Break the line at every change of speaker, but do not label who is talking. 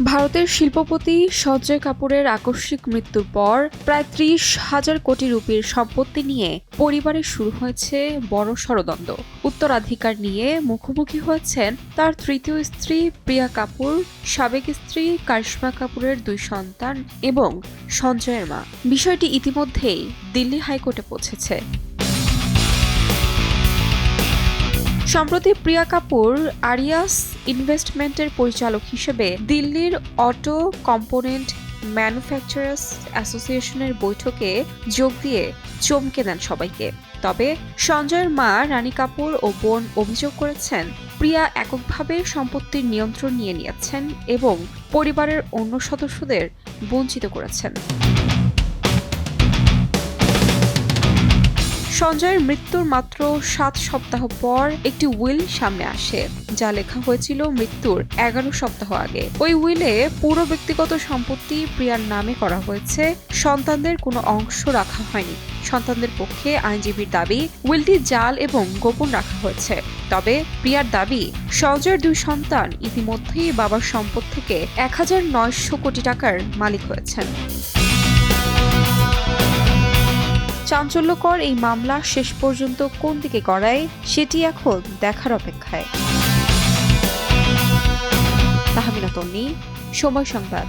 ভারতের শিল্পপতি সঞ্জয় কাপুরের আকস্মিক মৃত্যুর পর প্রায় ৩০,০০০ কোটি রুপির সম্পত্তি নিয়ে পরিবারে শুরু হয়েছে বড় ষড়যন্ত্র। উত্তরাধিকার নিয়ে মুখোমুখি হয়েছেন তার তৃতীয় স্ত্রী প্রিয়া কাপুর, সাবেক স্ত্রী কারিশমা কাপুরের ২ সন্তান এবং সঞ্জয়ের মা। বিষয়টি ইতিমধ্যেই দিল্লি হাইকোর্টে পৌঁছেছে। সম্প্রতি প্রিয়া কাপুর আরিয়াস ইনভেস্টমেন্টের পরিচালক হিসেবে দিল্লির অটো কম্পোনেন্ট ম্যানুফ্যাকচারার্স অ্যাসোসিয়েশনের বৈঠকে যোগ দিয়ে চমকে দেন সবাইকে। তবে সঞ্জয়ের মা রানী কাপুর ও বোন অভিযোগ করেছেন, প্রিয়া এককভাবে সম্পত্তির নিয়ন্ত্রণ নিয়ে নিয়েছেন এবং পরিবারের অন্য সদস্যদের বঞ্চিত করেছেন। সঞ্জয়ের মৃত্যুর মাত্র ৭ সপ্তাহ পর একটি উইল সামনে আসে, যা লেখা হয়েছিল মৃত্যুর ১১ সপ্তাহ আগে। ওই উইলে পুরো ব্যক্তিগত সম্পত্তি প্রিয়ার নামে করা হয়েছে, সন্তানদের কোনো অংশ রাখা হয়নি। সন্তানদের পক্ষে আইনজীবীর দাবি, উইলটি জাল এবং গোপন রাখা হয়েছে। তবে প্রিয়ার দাবি, সঞ্জয়ের ২ সন্তান ইতিমধ্যেই বাবার সম্পদ থেকে ১,৯০০ কোটি টাকার মালিক হয়েছেন। চাঞ্চল্যকর এই মামলা শেষ পর্যন্ত কোন দিকে গড়ায় সেটি এখন দেখার অপেক্ষায়। তাহমিনা তন্নি, সময় সংবাদ।